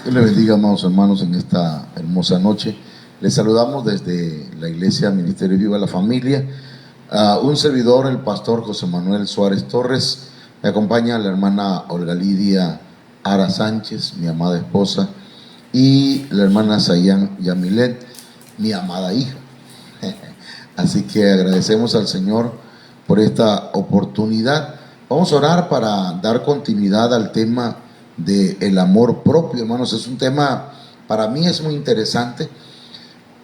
Dios les bendiga, amados hermanos, en esta hermosa noche. Les saludamos desde la Iglesia Ministerio Viva la Familia. Un servidor, el pastor José Manuel Suárez Torres. Me acompaña la hermana Olga Lidia Ara Sánchez, mi amada esposa, y la hermana Sayán Yamilet, mi amada hija. Así que agradecemos al Señor por esta oportunidad. Vamos a orar para dar continuidad al tema del amor propio, hermanos. Es un tema, para mí es muy interesante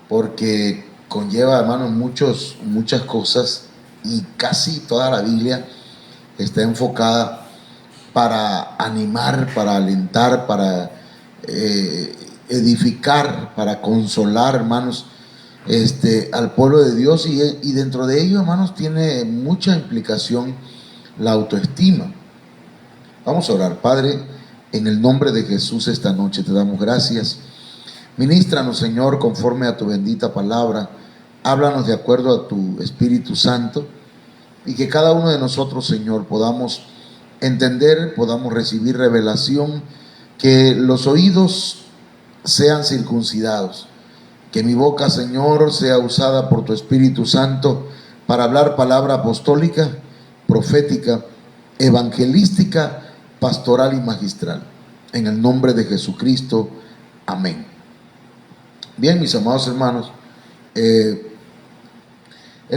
porque conlleva, hermanos, muchas cosas, y casi toda la Biblia está enfocada para animar, para alentar, para edificar, para consolar, hermanos, al pueblo de Dios, y dentro de ello, hermanos, tiene mucha implicación la autoestima. Vamos a orar. Padre, en el nombre de Jesús, esta noche te damos gracias. Ministranos, Señor, conforme a tu bendita palabra. Háblanos de acuerdo a tu Espíritu Santo, y que cada uno de nosotros, Señor, podamos entender, podamos recibir revelación, que los oídos sean circuncidados, que mi boca, Señor, sea usada por tu Espíritu Santo para hablar palabra apostólica, profética, evangelística, pastoral y magistral. En el nombre de Jesucristo, amén. Bien, mis amados hermanos, el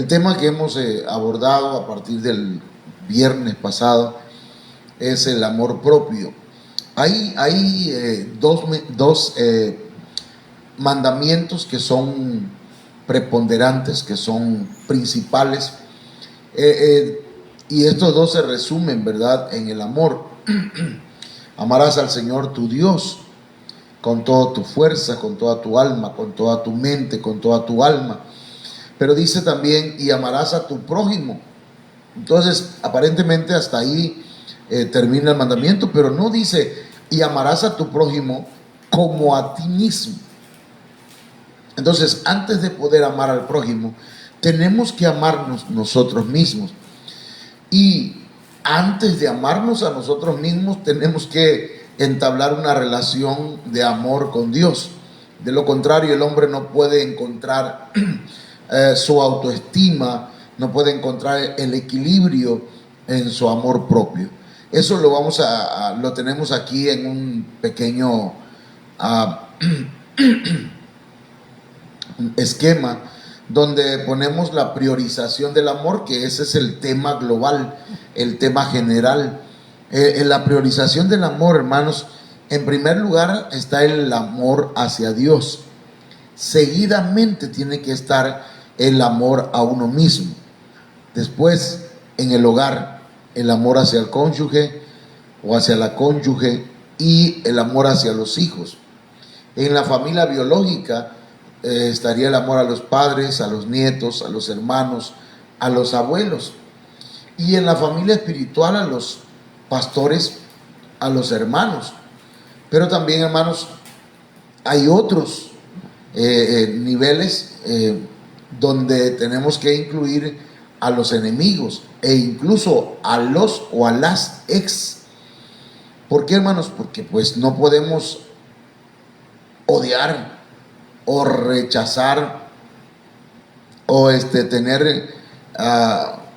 tema que hemos abordado a partir del viernes pasado es el amor propio. Hay dos mandamientos que son preponderantes, que son principales, y estos dos se resumen, ¿verdad?, en el amor. Amarás al Señor tu Dios con toda tu fuerza, con toda tu alma, con toda tu mente, con toda tu alma. Pero dice también, y amarás a tu prójimo. Entonces, aparentemente hasta ahí termina el mandamiento, pero no dice, y amarás a tu prójimo como a ti mismo. Entonces, antes de poder amar al prójimo, tenemos que amarnos nosotros mismos. Y antes de amarnos a nosotros mismos, tenemos que entablar una relación de amor con Dios. De lo contrario, el hombre no puede encontrar su autoestima, no puede encontrar el equilibrio en su amor propio. Eso lo tenemos aquí en un pequeño esquema donde ponemos la priorización del amor, que ese es el tema global, el tema general. En la priorización del amor, hermanos, en primer lugar está el amor hacia Dios. Seguidamente tiene que estar el amor a uno mismo. Después, en el hogar, el amor hacia el cónyuge o hacia la cónyuge, y el amor hacia los hijos. En la familia biológica estaría el amor a los padres, a los nietos, a los hermanos, a los abuelos. Y en la familia espiritual, a los pastores, a los hermanos. Pero también, hermanos, hay otros niveles donde tenemos que incluir a los enemigos, e incluso a los o a las ex. ¿Por qué, hermanos? Porque pues no podemos odiar o rechazar o tener,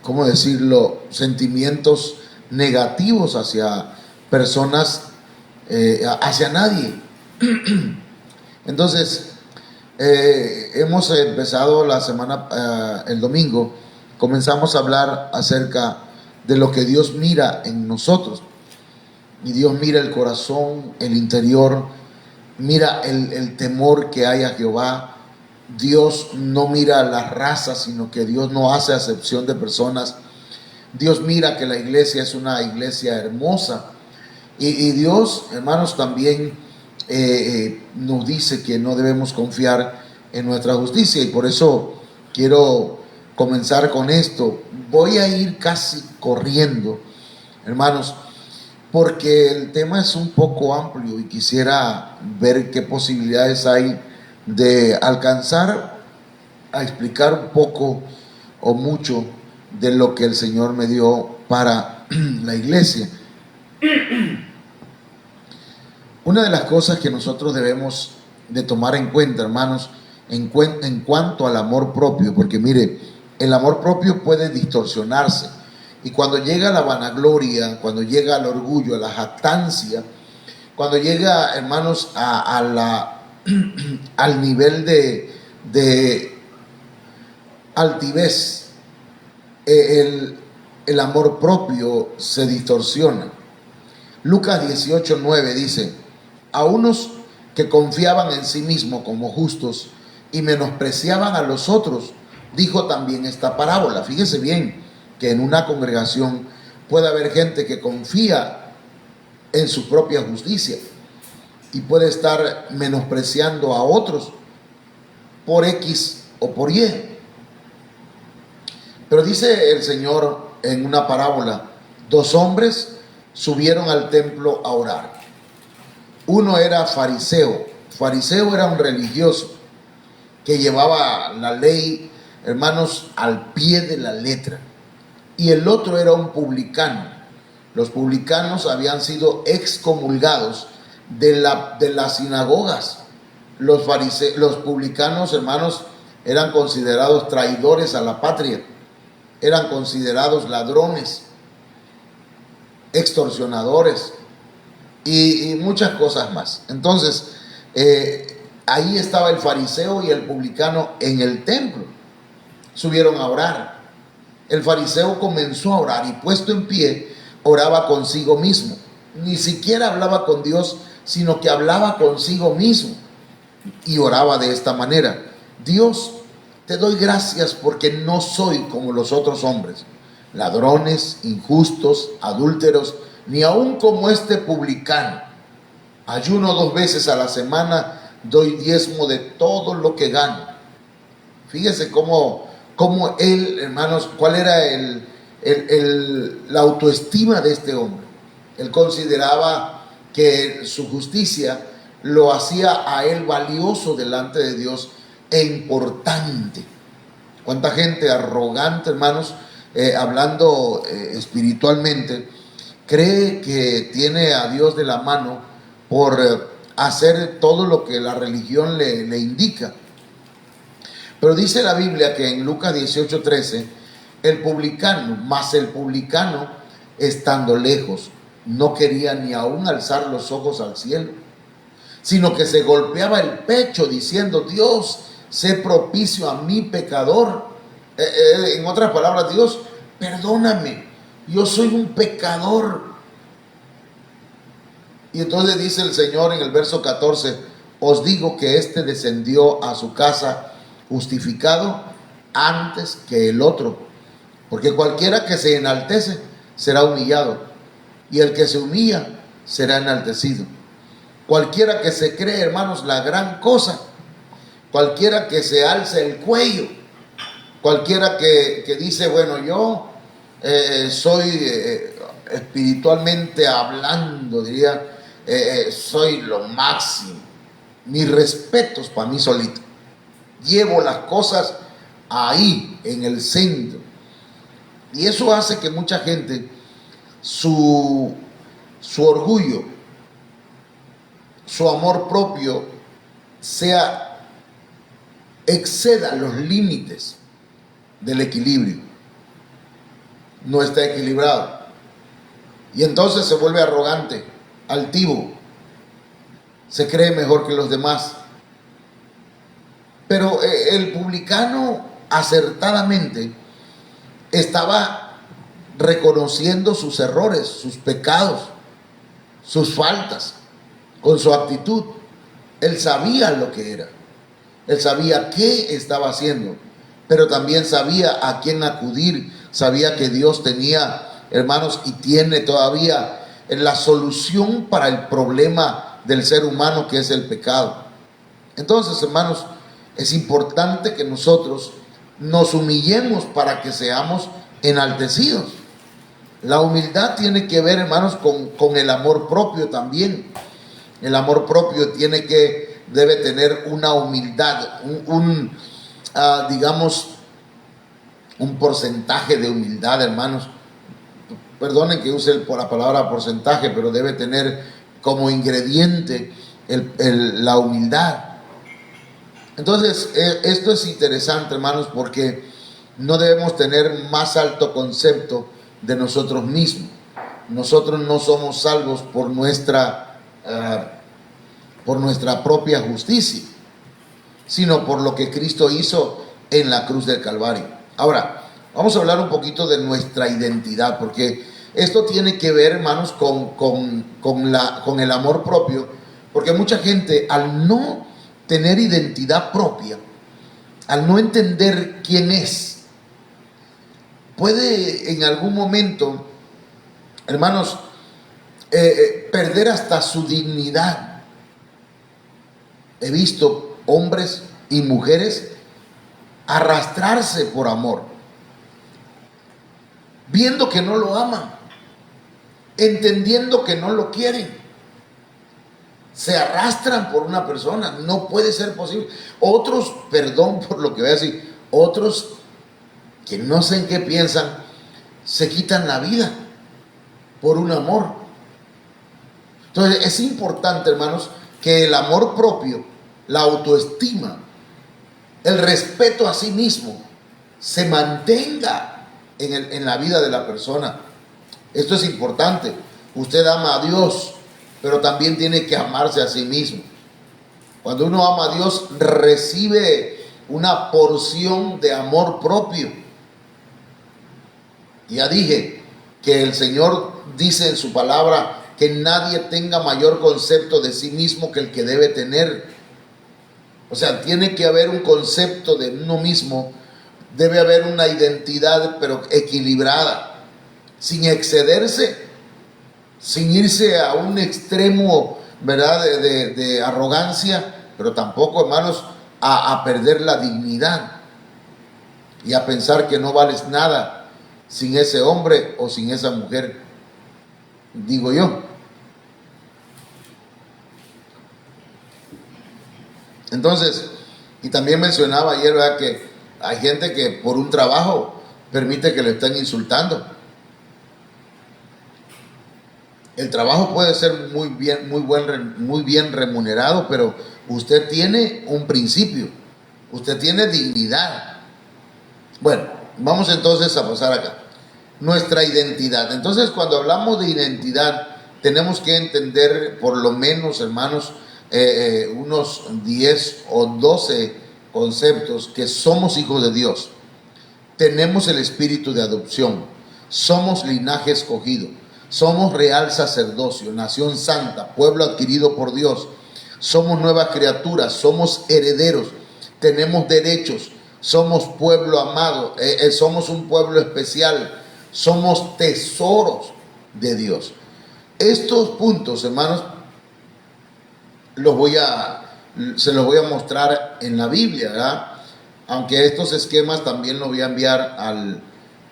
¿cómo decirlo?, sentimientos negativos hacia personas, hacia nadie. Entonces, hemos empezado la semana, el domingo, comenzamos a hablar acerca de lo que Dios mira en nosotros. Y Dios mira el corazón, el interior, mira el temor que hay a Jehová. Dios no mira la raza, sino que Dios no hace acepción de personas. Dios mira que la iglesia es una iglesia hermosa. Y Dios, hermanos, también nos dice que no debemos confiar en nuestra justicia. Y por eso quiero comenzar con esto. Voy a ir casi corriendo, hermanos, porque el tema es un poco amplio y quisiera ver qué posibilidades hay de alcanzar a explicar un poco o mucho de lo que el Señor me dio para la iglesia. Una de las cosas que nosotros debemos de tomar en cuenta, hermanos, en cuanto al amor propio, porque mire, el amor propio puede distorsionarse. Y cuando llega la vanagloria, cuando llega el orgullo, la jactancia, cuando llega, hermanos, al nivel de altivez, el amor propio se distorsiona. Lucas 18:9 dice: a unos que confiaban en sí mismos como justos y menospreciaban a los otros, dijo también esta parábola. Fíjese bien que en una congregación puede haber gente que confía en su propia justicia y puede estar menospreciando a otros por X o por Y. Pero dice el Señor en una parábola: dos hombres subieron al templo a orar. Uno era fariseo. Fariseo era un religioso que llevaba la ley, hermanos, al pie de la letra. Y el otro era un publicano. Los publicanos habían sido excomulgados de las sinagogas. Los publicanos, hermanos, eran considerados traidores a la patria. Eran considerados ladrones, extorsionadores y muchas cosas más. Entonces, ahí estaba el fariseo y el publicano en el templo. Subieron a orar. El fariseo comenzó a orar y, puesto en pie, oraba consigo mismo. Ni siquiera hablaba con Dios, sino que hablaba consigo mismo. Y oraba de esta manera: Dios, te doy gracias porque no soy como los otros hombres, ladrones, injustos, adúlteros, ni aun como este publicano. Ayuno 2 veces a la semana, doy diezmo de todo lo que gano. Fíjese cómo él, hermanos, cuál era la autoestima de este hombre. Él consideraba que su justicia lo hacía a él valioso delante de Dios e importante. ¿Cuánta gente arrogante, hermanos, hablando espiritualmente, cree que tiene a Dios de la mano por hacer todo lo que la religión le indica? Pero dice la Biblia que en Lucas 18:13, el publicano, estando lejos, no quería ni aún alzar los ojos al cielo, sino que se golpeaba el pecho diciendo: Dios, sé propicio a mi pecador. En otras palabras, Dios, perdóname, yo soy un pecador. Y entonces dice el Señor en el verso 14: os digo que éste descendió a su casa justificado antes que el otro, porque cualquiera que se enaltece será humillado, y el que se humilla será enaltecido. Cualquiera que se cree, hermanos, la gran cosa, cualquiera que se alce el cuello, cualquiera que dice: bueno, yo soy espiritualmente hablando, diría, soy lo máximo, mis respetos para mí solito, llevo las cosas ahí en el centro. Y eso hace que mucha gente, su orgullo, su amor propio exceda los límites del equilibrio. No está equilibrado. Y entonces se vuelve arrogante, altivo, se cree mejor que los demás. Pero el publicano acertadamente estaba reconociendo sus errores, sus pecados, sus faltas, con su actitud. Él sabía lo que era, él sabía qué estaba haciendo, pero también sabía a quién acudir, sabía que Dios tenía, hermanos, y tiene todavía la solución para el problema del ser humano, que es el pecado. Entonces, hermanos, es importante que nosotros nos humillemos para que seamos enaltecidos. La humildad tiene que ver, hermanos, con el amor propio también. El amor propio debe tener una humildad, digamos, un porcentaje de humildad, hermanos. Perdonen que use la palabra porcentaje, pero debe tener como ingrediente la humildad. Entonces, esto es interesante, hermanos, porque no debemos tener más alto concepto de nosotros mismos. Nosotros no somos salvos por nuestra propia justicia, sino por lo que Cristo hizo en la cruz del Calvario. Ahora, vamos a hablar un poquito de nuestra identidad, porque esto tiene que ver, hermanos, con el amor propio, porque mucha gente, al no tener identidad propia, al no entender quién es, puede en algún momento, hermanos, perder hasta su dignidad. He visto hombres y mujeres arrastrarse por amor, viendo que no lo aman, entendiendo que no lo quieren. Se arrastran por una persona, no puede ser posible. Otros, perdón por lo que voy a decir, otros que no sé en qué piensan, se quitan la vida por un amor. Entonces es importante, hermanos, que el amor propio, la autoestima, el respeto a sí mismo se mantenga en la vida de la persona. Esto es importante. Usted ama a Dios, pero también tiene que amarse a sí mismo. Cuando uno ama a Dios, recibe una porción de amor propio. Ya dije que el Señor dice en su palabra que nadie tenga mayor concepto de sí mismo que el que debe tener. O sea, tiene que haber un concepto de uno mismo, debe haber una identidad, pero equilibrada, sin excederse, sin irse a un extremo, ¿verdad?, de arrogancia, pero tampoco, hermanos, a perder la dignidad y a pensar que no vales nada sin ese hombre o sin esa mujer, digo yo. Entonces, y también mencionaba ayer, ¿verdad?, que hay gente que por un trabajo permite que le estén insultando. El trabajo puede ser muy bien remunerado, pero usted tiene un principio, usted tiene dignidad. Bueno, vamos entonces a pasar acá. Nuestra identidad. Entonces, cuando hablamos de identidad, tenemos que entender por lo menos, hermanos, unos 10 o 12 conceptos: que somos hijos de Dios, tenemos el espíritu de adopción, somos linaje escogido, somos real sacerdocio, nación santa, pueblo adquirido por Dios, somos nuevas criaturas, somos herederos, tenemos derechos, somos pueblo amado, somos un pueblo especial, somos tesoros de Dios. Estos puntos, hermanos, se los voy a mostrar en la Biblia, ¿verdad? Aunque estos esquemas también los voy a enviar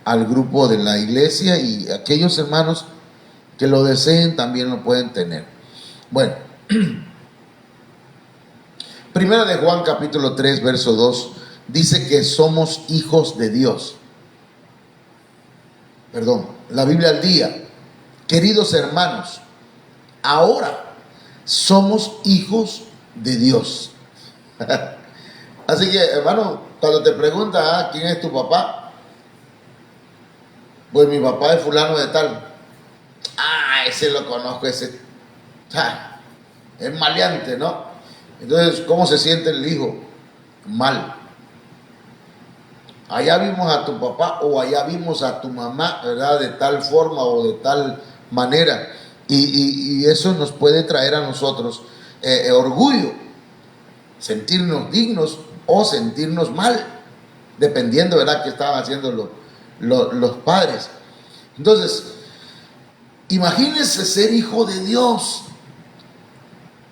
al grupo de la iglesia, y aquellos hermanos que lo deseen también lo pueden tener. Bueno, Primera de Juan capítulo 3 verso 2 dice que somos hijos de Dios. Perdón, la Biblia al día. Queridos hermanos, ahora somos hijos de Dios. Así que, hermano, cuando te preguntan quién es tu papá, pues mi papá es fulano de tal. Ese lo conozco, ese es maleante, ¿no? Entonces, ¿cómo se siente el hijo? Mal. Allá vimos a tu papá o allá vimos a tu mamá, ¿verdad?, de tal forma o de tal manera. Y eso nos puede traer a nosotros orgullo, sentirnos dignos o sentirnos mal, dependiendo, ¿verdad?, qué estaban haciendo los padres. Entonces, imagínense ser hijo de Dios.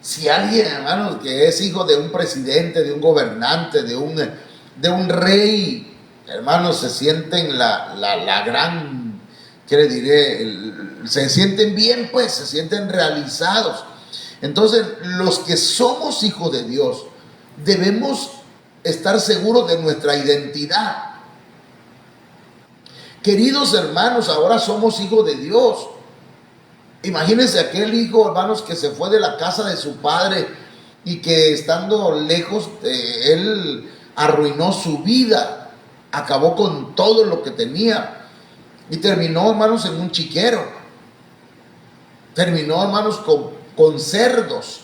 Si alguien, hermanos, que es hijo de un presidente, de un gobernante, de un rey, hermanos, se sienten la gran, ¿qué le diré? Se sienten bien, pues, se sienten realizados. Entonces, los que somos hijos de Dios, debemos estar seguros de nuestra identidad. Queridos hermanos, ahora somos hijos de Dios. Imagínense aquel hijo, hermanos, que se fue de la casa de su padre y que estando lejos, él arruinó su vida, acabó con todo lo que tenía y terminó, hermanos, en un chiquero. Terminó, hermanos, con cerdos.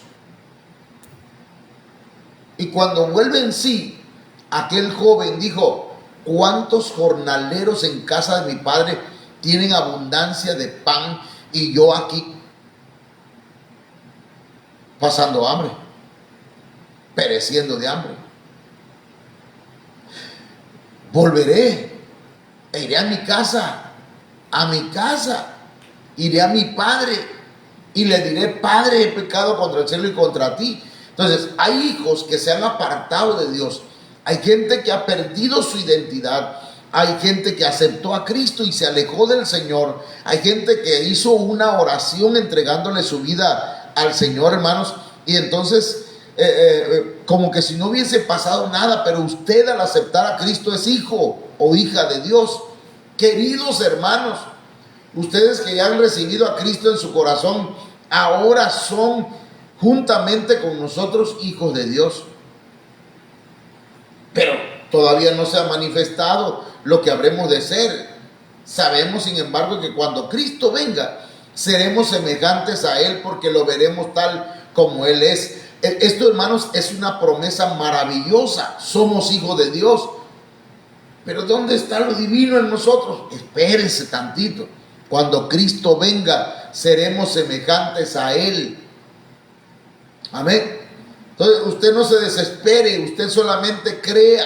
Y cuando vuelve en sí, aquel joven dijo: ¿cuántos jornaleros en casa de mi padre tienen abundancia de pan y yo aquí pasando hambre, pereciendo de hambre? Volveré e iré a mi casa, iré a mi padre y le diré: Padre, he pecado contra el cielo y contra ti. Entonces, hay hijos que se han apartado de Dios. Hay gente que ha perdido su identidad. Hay gente que aceptó a Cristo y se alejó del Señor. Hay gente que hizo una oración entregándole su vida al Señor, hermanos. Y entonces, como que si no hubiese pasado nada, pero usted al aceptar a Cristo es hijo o hija de Dios. Queridos hermanos, ustedes que ya han recibido a Cristo en su corazón, ahora son juntamente con nosotros hijos de Dios. Pero todavía no se ha manifestado lo que habremos de ser. Sabemos, sin embargo, que cuando Cristo venga, seremos semejantes a Él, porque lo veremos tal como Él es. Esto, hermanos, es una promesa maravillosa. Somos hijos de Dios. Pero ¿dónde está lo divino en nosotros? Espérese tantito. Cuando Cristo venga, seremos semejantes a Él. Amén. Entonces usted no se desespere, usted solamente crea,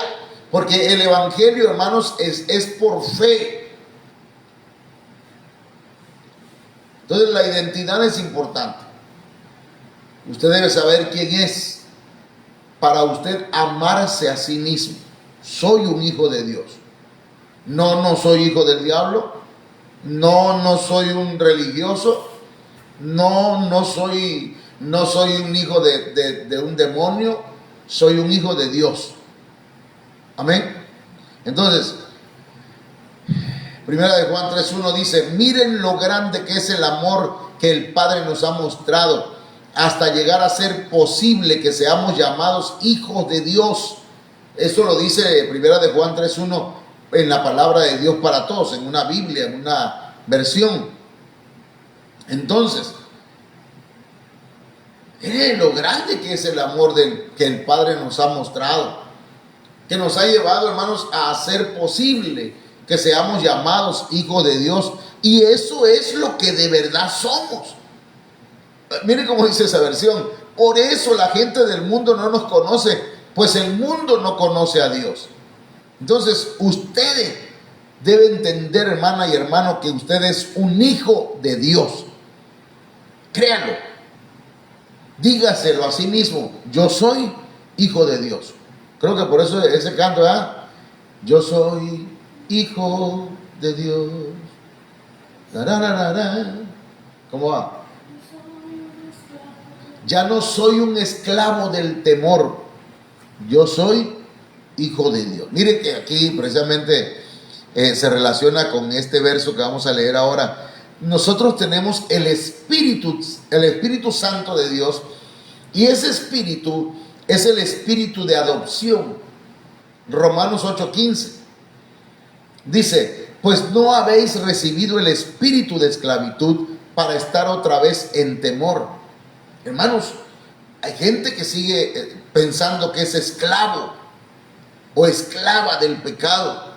porque el evangelio, hermanos, es por fe. Entonces la identidad es importante. Usted debe saber quién es para usted amarse a sí mismo. Soy un hijo de Dios. No soy hijo del diablo. No soy un religioso. No soy un hijo de un demonio. Soy un hijo de Dios. Amén. Entonces, Primera de Juan 3:1 dice: miren lo grande que es el amor que el Padre nos ha mostrado, hasta llegar a ser posible que seamos llamados hijos de Dios. Eso lo dice Primera de Juan 3:1 en la palabra de Dios para todos, en una Biblia, en una versión. Entonces, lo grande que es el amor que el Padre nos ha mostrado, que nos ha llevado, hermanos, a hacer posible que seamos llamados hijos de Dios. Y eso es lo que de verdad somos. Mire cómo dice esa versión: por eso la gente del mundo no nos conoce, pues el mundo no conoce a Dios. Entonces ustedes deben entender, hermana y hermano, que usted es un hijo de Dios. Créanlo. Dígaselo a sí mismo: yo soy hijo de Dios. Creo que por eso ese canto, ¿verdad? Yo soy hijo de Dios. ¿Cómo va? Ya no soy un esclavo del temor. Yo soy hijo de Dios. Mire que aquí precisamente se relaciona con este verso que vamos a leer ahora. Nosotros tenemos el Espíritu Santo de Dios, y ese Espíritu es el Espíritu de adopción. Romanos 8:15 dice: pues no habéis recibido el espíritu de esclavitud para estar otra vez en temor. Hermanos, hay gente que sigue pensando que es esclavo o esclava del pecado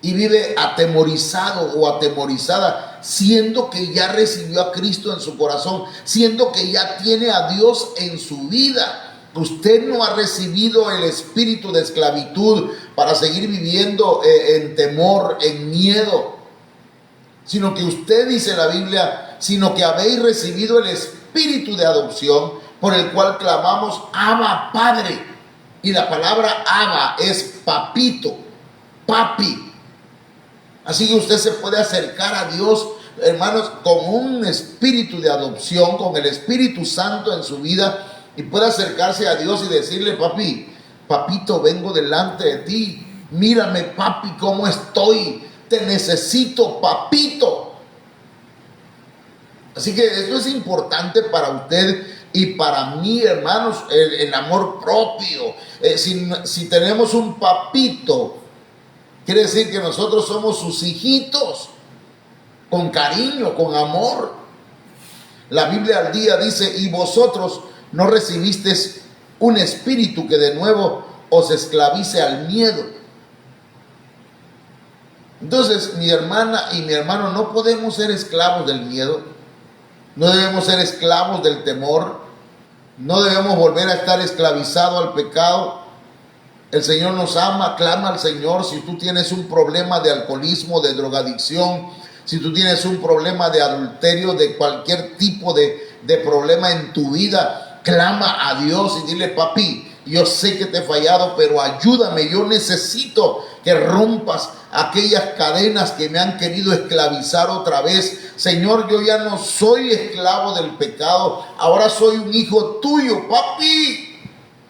y vive atemorizado o atemorizada, siendo que ya recibió a Cristo en su corazón, siendo que ya tiene a Dios en su vida. Usted no ha recibido el espíritu de esclavitud para seguir viviendo en temor, en miedo, sino que usted, dice la Biblia, sino que habéis recibido el espíritu de adopción, por el cual clamamos: Abba, Padre. Y la palabra Abba es papito, papi. Así que usted se puede acercar a Dios, hermanos, con un espíritu de adopción, con el Espíritu Santo en su vida, y puede acercarse a Dios y decirle: papito, vengo delante de ti. Mírame, papi, cómo estoy. Te necesito, papito. Así que esto es importante para usted y para mí, hermanos, el amor propio. Si tenemos un papito, quiere decir que nosotros somos sus hijitos, con cariño, con amor. La Biblia al día dice: y vosotros no recibisteis un espíritu que de nuevo os esclavice al miedo. Entonces, mi hermana y mi hermano, no podemos ser esclavos del miedo, no debemos ser esclavos del temor, no debemos volver a estar esclavizados al pecado. El Señor nos ama, clama al Señor. Si tú tienes un problema de alcoholismo, de drogadicción, si tú tienes un problema de adulterio, de cualquier tipo de problema en tu vida, clama a Dios y dile: papi, yo sé que te he fallado, pero ayúdame, yo necesito que rompas aquellas cadenas que me han querido esclavizar otra vez. Señor, yo ya no soy esclavo del pecado, ahora soy un hijo tuyo, papi.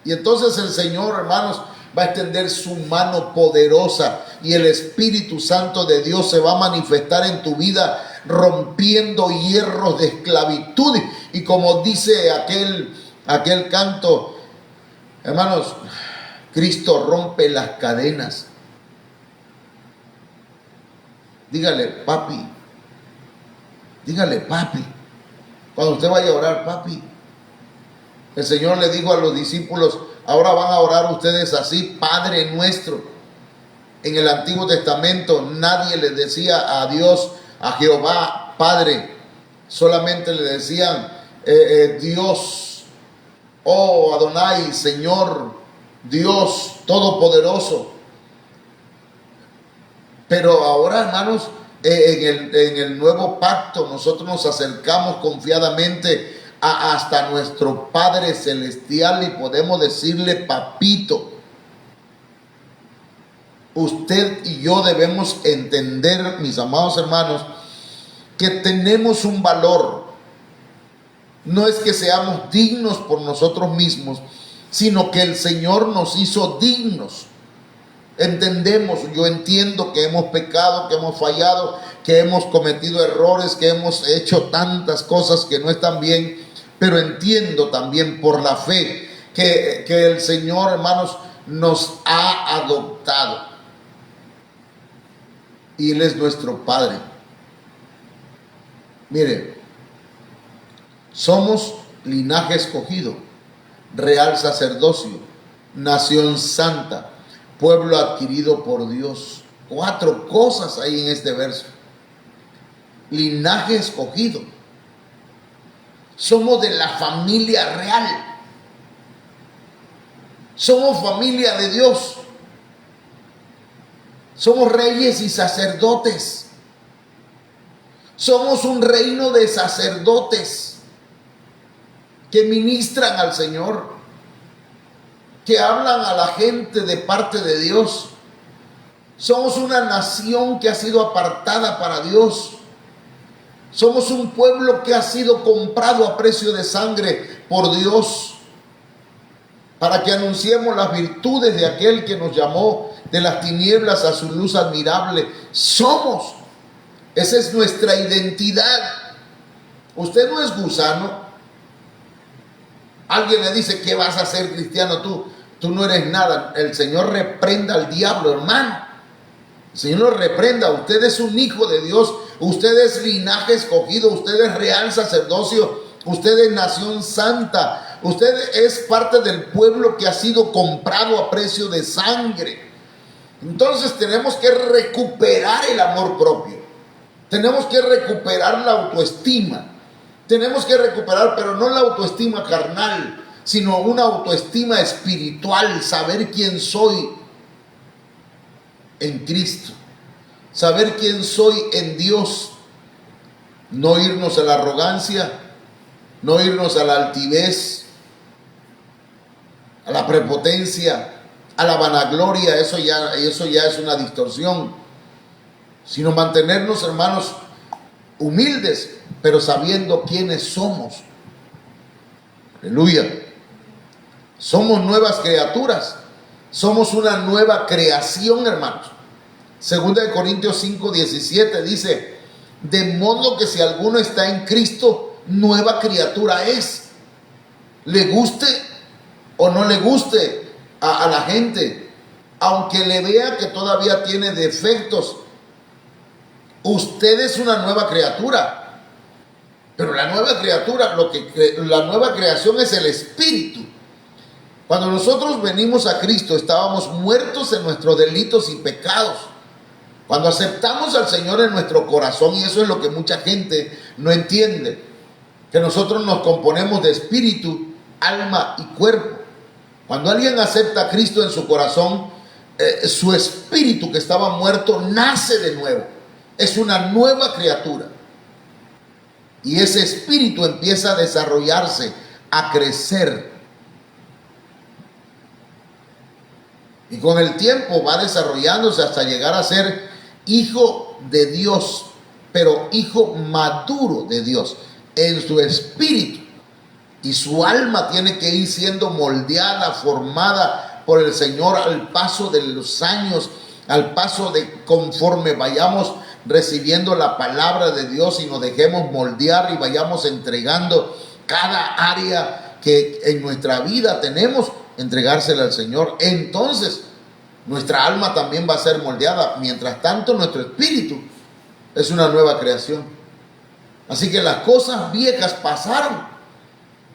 Y entonces el Señor, hermanos, va a extender su mano poderosa y el Espíritu Santo de Dios se va a manifestar en tu vida, rompiendo hierros de esclavitud. Y como dice aquel canto, hermanos, Cristo rompe las cadenas. Dígale, papi. Dígale, papi. Cuando usted vaya a orar, papi. El Señor le dijo a los discípulos: ahora van a orar ustedes así: Padre nuestro. En el Antiguo Testamento nadie le decía a Dios, a Jehová, Padre. Solamente le decían Dios, oh Adonai, Señor, Dios Todopoderoso. Pero ahora, hermanos, en el nuevo pacto nosotros nos acercamos confiadamente hasta nuestro Padre Celestial y podemos decirle: papito. Usted y yo debemos entender, mis amados hermanos, que tenemos un valor. No es que seamos dignos por nosotros mismos, sino que el Señor nos hizo dignos. Entendemos, yo entiendo que hemos pecado, que hemos fallado, que hemos cometido errores, que hemos hecho tantas cosas que no están bien, pero entiendo también por la fe que el Señor, hermanos, nos ha adoptado y Él es nuestro Padre. Mire, somos linaje escogido, real sacerdocio, nación santa, pueblo adquirido por Dios. 4 cosas hay en este verso. Linaje escogido. Somos de la familia real. Somos familia de Dios. Somos reyes y sacerdotes. Somos un reino de sacerdotes que ministran al Señor, que hablan a la gente de parte de Dios. Somos una nación que ha sido apartada para Dios. Somos un pueblo que ha sido comprado a precio de sangre por Dios, para que anunciemos las virtudes de aquel que nos llamó de las tinieblas a su luz admirable. Somos. Esa es nuestra identidad. Usted no es gusano. Alguien le dice: ¿qué vas a hacer, cristiano tú? Tú no eres nada. El Señor reprenda al diablo, hermano. El Señor lo reprenda. Usted es un hijo de Dios. Usted es linaje escogido. Usted es real sacerdocio. Usted es nación santa. Usted es parte del pueblo que ha sido comprado a precio de sangre. Entonces tenemos que recuperar el amor propio. Tenemos que recuperar la autoestima. Tenemos que recuperar, pero no la autoestima carnal, sino una autoestima espiritual. Saber quién soy en Cristo. Saber quién soy en Dios. No irnos a la arrogancia, no irnos a la altivez, a la prepotencia, a la vanagloria. Eso ya es una distorsión. Sino mantenernos, hermanos, humildes, pero sabiendo quiénes somos. Aleluya. Somos nuevas criaturas. Somos una nueva creación, hermanos. 2 Corintios 5:17 dice: De modo que si alguno está en Cristo, nueva criatura es. Le guste o no le guste a la gente, aunque le vea que todavía tiene defectos, usted es una nueva criatura. Pero la nueva criatura, la nueva creación es el Espíritu. Cuando nosotros venimos a Cristo, estábamos muertos en nuestros delitos y pecados. Cuando aceptamos al Señor en nuestro corazón, y eso es lo que mucha gente no entiende, que nosotros nos componemos de espíritu, alma y cuerpo. Cuando alguien acepta a Cristo en su corazón, su espíritu que estaba muerto nace de nuevo. Es una nueva criatura. Y ese espíritu empieza a desarrollarse, a crecer. Y con el tiempo va desarrollándose hasta llegar a ser hijo de Dios, pero hijo maduro de Dios en su espíritu. Y su alma tiene que ir siendo moldeada, formada por el Señor al paso de los años, al paso de conforme vayamos recibiendo la palabra de Dios y nos dejemos moldear y vayamos entregando cada área que en nuestra vida tenemos, entregársela al Señor. Entonces nuestra alma también va a ser moldeada. Mientras tanto, nuestro espíritu es una nueva creación. Así que las cosas viejas pasaron.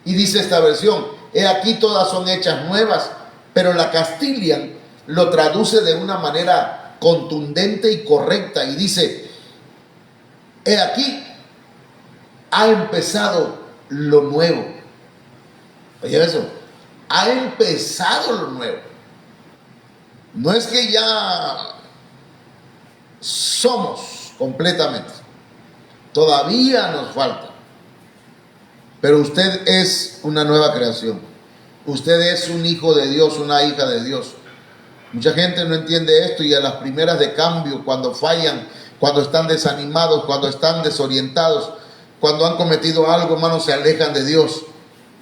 Y dice esta versión: he aquí todas son hechas nuevas. Pero la Castilian lo traduce de una manera contundente y correcta y dice: he aquí ha empezado lo nuevo. Oye eso, ha empezado lo nuevo. No es que ya somos completamente, todavía nos falta, pero usted es una nueva creación. Usted es un hijo de Dios, una hija de Dios. Mucha gente no entiende esto y a las primeras de cambio, cuando fallan, cuando están desanimados, cuando están desorientados, cuando han cometido algo, hermanos, se alejan de Dios,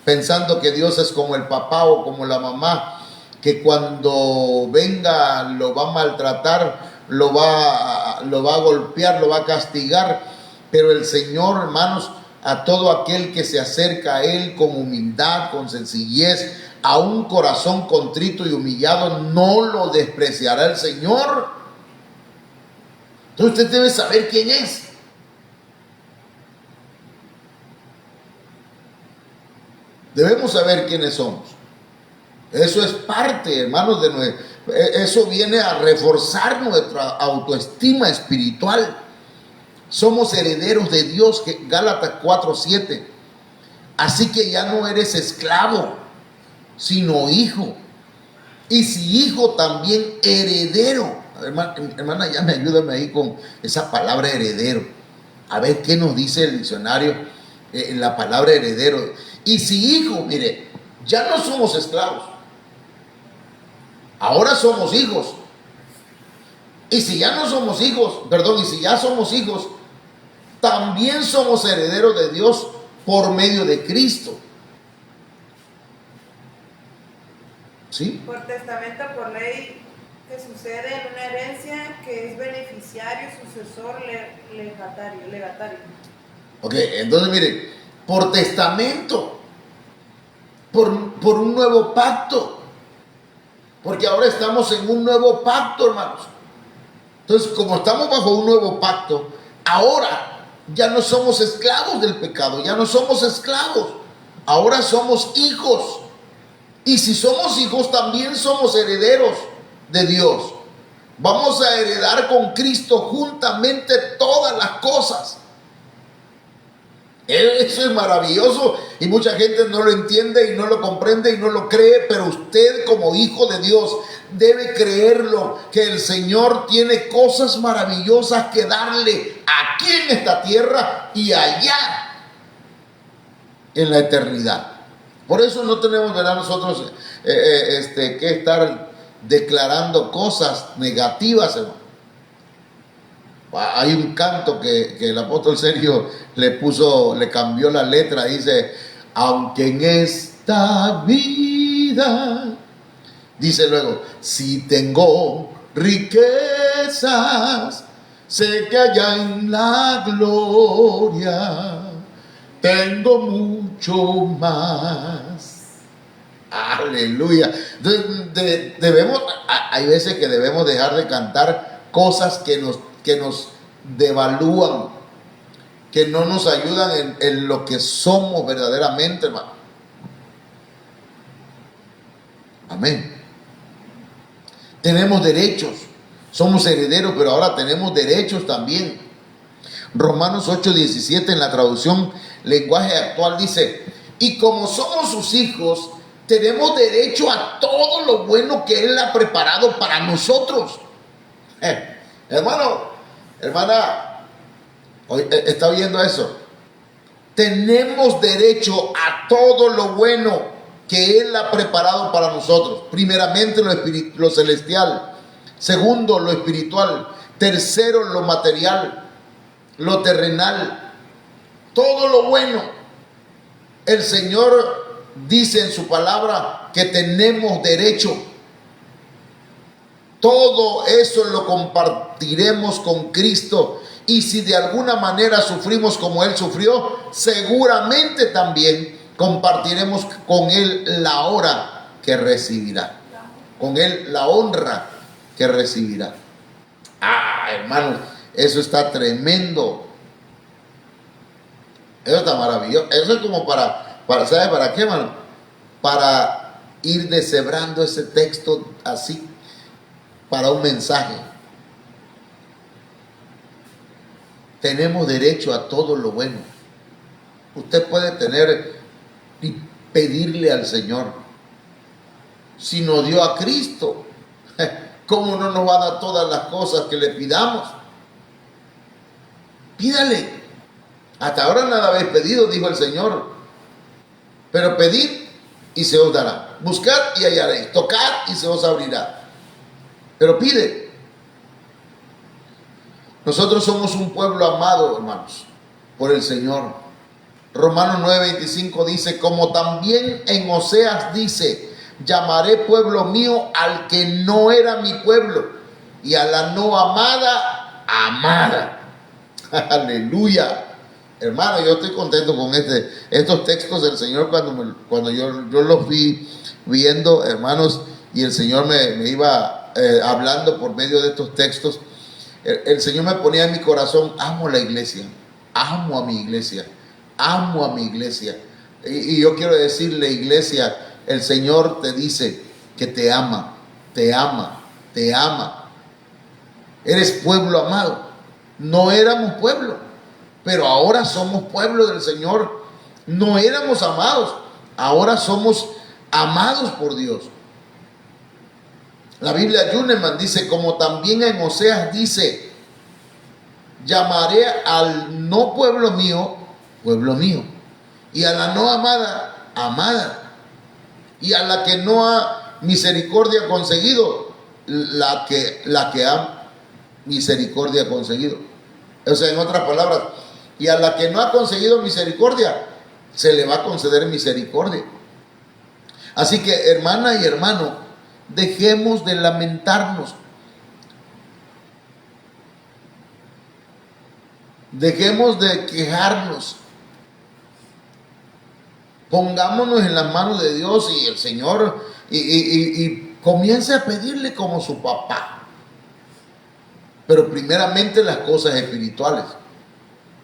pensando que Dios es como el papá o como la mamá, que cuando venga lo va a maltratar, lo va a golpear, lo va a castigar. Pero el Señor, hermanos, a todo aquel que se acerca a Él con humildad, con sencillez, a un corazón contrito y humillado, no lo despreciará el Señor. Entonces usted debe saber quién es. Debemos saber quiénes somos. Eso es parte, hermanos, eso viene a reforzar nuestra autoestima espiritual. Somos herederos de Dios, Gálatas 4:7. Así que ya no eres esclavo, sino hijo. Y si hijo, también heredero. Hermana, ya ayúdame ahí con esa palabra heredero. A ver qué nos dice el diccionario en la palabra heredero. Y si hijo, mire, ya no somos esclavos. Ahora somos hijos. Y si ya no somos hijos, y si ya somos hijos, también somos herederos de Dios por medio de Cristo. ¿Sí? Por testamento, por ley, que sucede en una herencia, que es beneficiario, sucesor, legatario. Ok, entonces mire, por testamento, por un nuevo pacto. Porque ahora estamos en un nuevo pacto, hermanos. Entonces, como estamos bajo un nuevo pacto, ahora ya no somos esclavos del pecado, ya no somos esclavos. Ahora somos hijos. Y si somos hijos, también somos herederos de Dios. Vamos a heredar con Cristo juntamente todas las cosas. Eso es maravilloso y mucha gente no lo entiende y no lo comprende y no lo cree, pero usted como hijo de Dios debe creerlo, que el Señor tiene cosas maravillosas que darle aquí en esta tierra y allá en la eternidad. Por eso no tenemos, ¿verdad?, nosotros que estar declarando cosas negativas, hermano. Hay un canto que el apóstol Sergio le cambió la letra, dice: aunque en esta vida, dice luego, si tengo riquezas, sé que allá en la gloria tengo mucho más. Aleluya. Entonces, hay veces que debemos dejar de cantar cosas que nos devalúan, que no nos ayudan en lo que somos verdaderamente, hermano. Amén. Tenemos derechos, somos herederos, pero ahora tenemos derechos también. Romanos 8:17 en la traducción lenguaje actual dice: y como somos sus hijos, tenemos derecho a todo lo bueno que Él ha preparado para nosotros. Hermano, hermana, hoy está oyendo eso. Tenemos derecho a todo lo bueno que Él ha preparado para nosotros. Primeramente lo celestial, segundo lo espiritual, tercero lo material, lo terrenal, todo lo bueno. El Señor dice en su palabra que tenemos derecho. Todo eso lo compartiremos con Cristo. Y si de alguna manera sufrimos como Él sufrió, seguramente también compartiremos con Él la hora que recibirá. Con Él la honra que recibirá. Hermanos, eso está tremendo. Eso está maravilloso. Eso es como ¿sabe para qué, hermano? Para ir deshebrando ese texto así, para un mensaje. Tenemos derecho a todo lo bueno. Usted puede tener y pedirle al Señor. Si nos dio a Cristo, ¿cómo no nos va a dar todas las cosas que le pidamos? Pídale. Hasta ahora nada habéis pedido, dijo el Señor. Pero pedid y se os dará. Buscad y hallaréis. Tocad y se os abrirá. Pero pide. Nosotros somos un pueblo amado, hermanos, por el Señor. Romanos 9:25 dice: como también en Oseas dice: llamaré pueblo mío al que no era mi pueblo, y a la no amada, amada. Aleluya. Hermano, yo estoy contento con estos textos del Señor cuando yo los vi viendo, hermanos, y el Señor me iba hablando por medio de estos textos. El Señor me ponía en mi corazón: amo la iglesia, amo a mi iglesia, amo a mi iglesia. Y yo quiero decirle, iglesia, el Señor te dice que te ama, te ama, te ama. Eres pueblo amado. No éramos pueblo, pero ahora somos pueblo del Señor. No éramos amados, ahora somos amados por Dios. La Biblia Yuneman dice: como también en Oseas dice: llamaré al no pueblo mío, pueblo mío, y a la no amada, amada, y a la que no ha misericordia conseguido, la que ha misericordia conseguido. O sea, en otras palabras, y a la que no ha conseguido misericordia, se le va a conceder misericordia. Así que, hermana y hermano, dejemos de lamentarnos. Dejemos de quejarnos. Pongámonos en las manos de Dios y el Señor y comience a pedirle como su papá. Pero primeramente las cosas espirituales.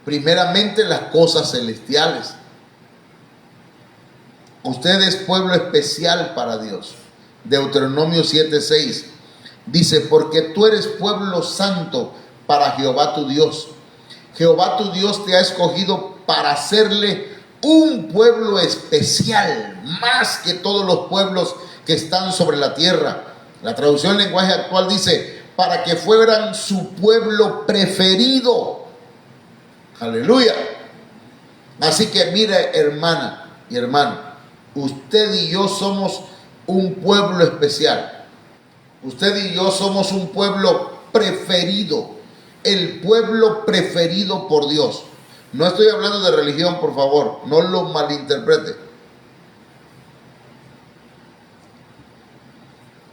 Primeramente las cosas celestiales. Usted es pueblo especial para Dios. Deuteronomio 7:6 dice: porque tú eres pueblo santo para Jehová tu Dios. Jehová tu Dios te ha escogido para hacerle un pueblo especial, más que todos los pueblos que están sobre la tierra. La traducción en lenguaje actual dice: para que fueran su pueblo preferido. Aleluya. Así que mire, hermana y hermano, usted y yo somos un pueblo especial. Usted y yo somos un pueblo preferido. El pueblo preferido por Dios. No estoy hablando de religión, por favor, no lo malinterprete.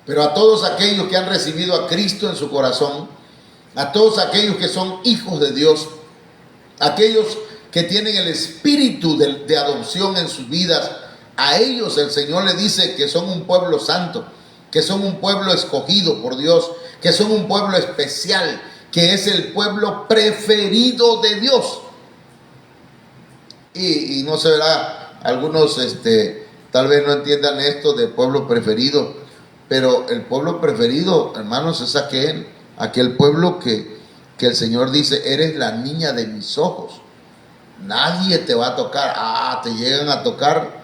Pero a todos aquellos que han recibido a Cristo en su corazón, a todos aquellos que son hijos de Dios, aquellos que tienen el espíritu de adopción en sus vidas. A ellos el Señor le dice que son un pueblo santo, que son un pueblo escogido por Dios, que son un pueblo especial, que es el pueblo preferido de Dios. Y no se verá, algunos tal vez no entiendan esto de pueblo preferido, pero el pueblo preferido, hermanos, es aquel pueblo que el Señor dice: eres la niña de mis ojos, nadie te va a tocar. Te llegan a tocar,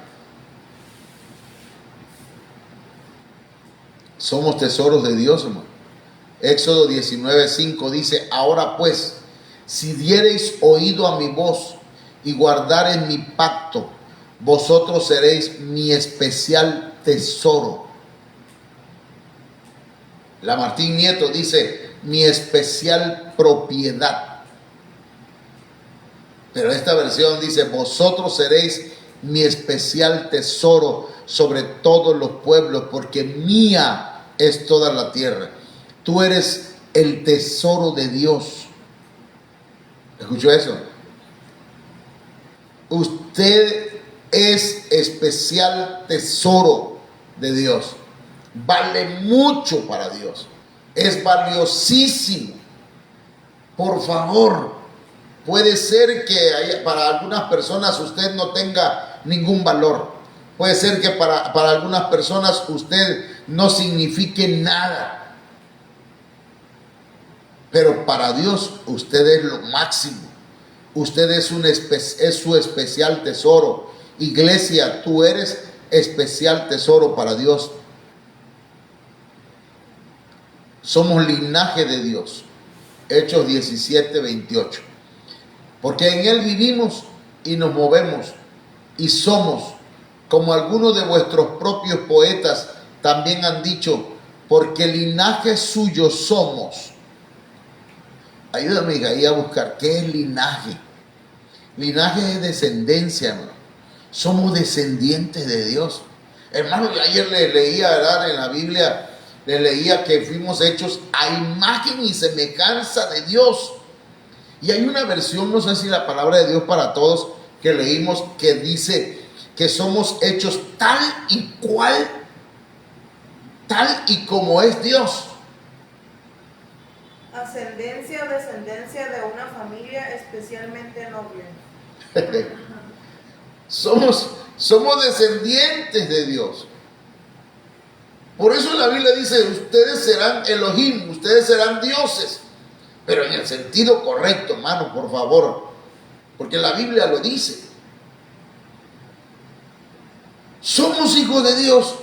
somos tesoros de Dios, hermano. Éxodo 19:5 dice: ahora pues, si diereis oído a mi voz y guardareis mi pacto, vosotros seréis mi especial tesoro. La Martín Nieto dice: mi especial propiedad. Pero esta versión dice: vosotros seréis mi especial tesoro sobre todos los pueblos, porque mía es toda la tierra. Tú eres el tesoro de Dios. ¿Escuchó eso? Usted es especial tesoro de Dios. Vale mucho para Dios. Es valiosísimo. Por favor, puede ser que para algunas personas usted no tenga ningún valor. Puede ser que para algunas personas usted no signifique nada. Pero para Dios usted es lo máximo. Usted es su especial tesoro. Iglesia, tú eres especial tesoro para Dios. Somos linaje de Dios. Hechos 17:28. Porque en Él vivimos y nos movemos y somos, como algunos de vuestros propios poetas también han dicho, porque linaje suyo somos. Ayúdame ahí a buscar qué es linaje. Linaje es descendencia, hermano. Somos descendientes de Dios. Hermano, yo ayer le leía, ¿verdad?, en la Biblia, le leía que fuimos hechos a imagen y semejanza de Dios. Y hay una versión, no sé si la palabra de Dios para todos, que leímos, que dice que somos hechos tal y como es Dios. Ascendencia o descendencia de una familia especialmente noble. Somos descendientes de Dios. Por eso la Biblia dice: ustedes serán Elohim, ustedes serán dioses. Pero en el sentido correcto, hermano, por favor. Porque la Biblia lo dice. Somos hijos de Dios.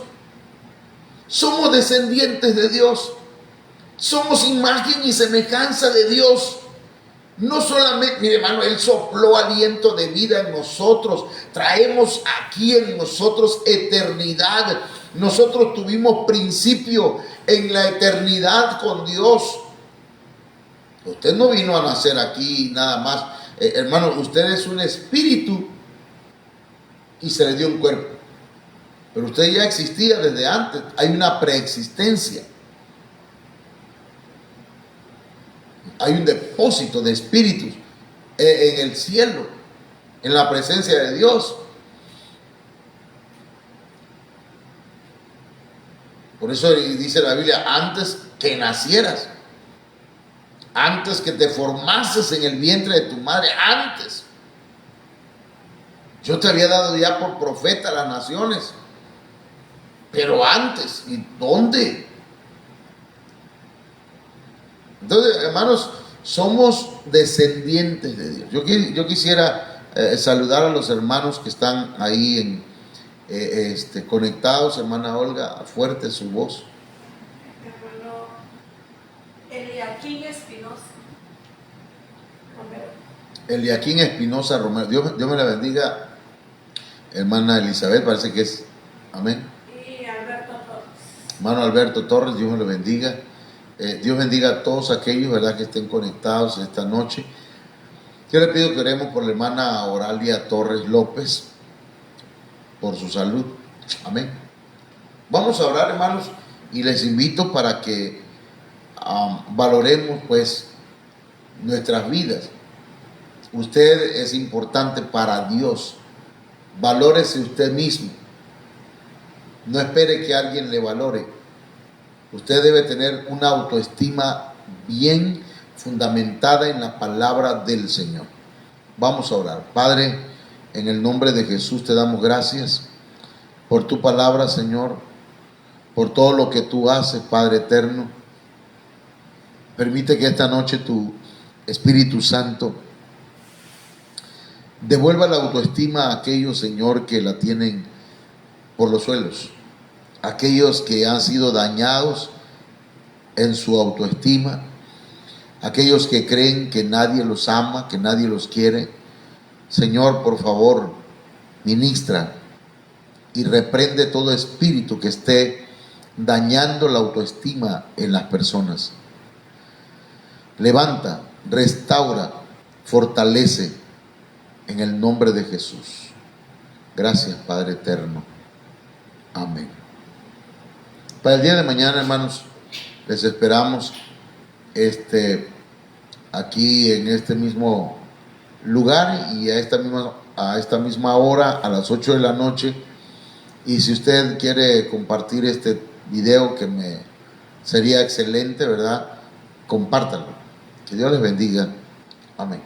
Somos descendientes de Dios. Somos imagen y semejanza de Dios. No solamente, mire, hermano, Él sopló aliento de vida en nosotros. Traemos aquí en nosotros eternidad. Nosotros tuvimos principio en la eternidad con Dios. Usted no vino a nacer aquí nada más. Hermano, usted es un espíritu y se le dio un cuerpo. Pero usted ya existía desde antes. Hay una preexistencia. Hay un depósito de espíritus en el cielo, en la presencia de Dios. Por eso dice la Biblia: antes que nacieras, antes que te formases en el vientre de tu madre, antes. Yo te había dado ya por profeta a las naciones. Pero antes, ¿y dónde? Entonces, hermanos, somos descendientes de Dios. Yo quisiera saludar a los hermanos que están ahí conectados. Hermana Olga, fuerte su voz. Hermano Eliaquín Espinosa Romero. Eliaquín Espinosa Romero. Dios me la bendiga. Hermana Elizabeth, parece que es. Amén. Y Alberto Torres. Hermano Alberto Torres, Dios me lo bendiga. Dios bendiga a todos aquellos, ¿verdad?, que estén conectados esta noche. Yo le pido que oremos por la hermana Oralia Torres López, por su salud. Amén. Vamos a orar, hermanos, y les invito para que valoremos, pues, nuestras vidas. Usted es importante para Dios. Valórese usted mismo. No espere que alguien le valore. Usted debe tener una autoestima bien fundamentada en la palabra del Señor. Vamos a orar. Padre, en el nombre de Jesús te damos gracias por tu palabra, Señor, por todo lo que tú haces, Padre eterno. Permite que esta noche tu Espíritu Santo devuelva la autoestima a aquellos, Señor, que la tienen por los suelos, aquellos que han sido dañados en su autoestima, aquellos que creen que nadie los ama, que nadie los quiere. Señor, por favor, ministra y reprende todo espíritu que esté dañando la autoestima en las personas. Levanta, restaura, fortalece en el nombre de Jesús. Gracias, Padre eterno. Amén. Para el día de mañana, hermanos, les esperamos aquí en este mismo lugar y a esta misma hora, a las 8 de la noche. Y si usted quiere compartir este video, que me sería excelente, ¿verdad? Compártanlo. Que Dios les bendiga. Amén.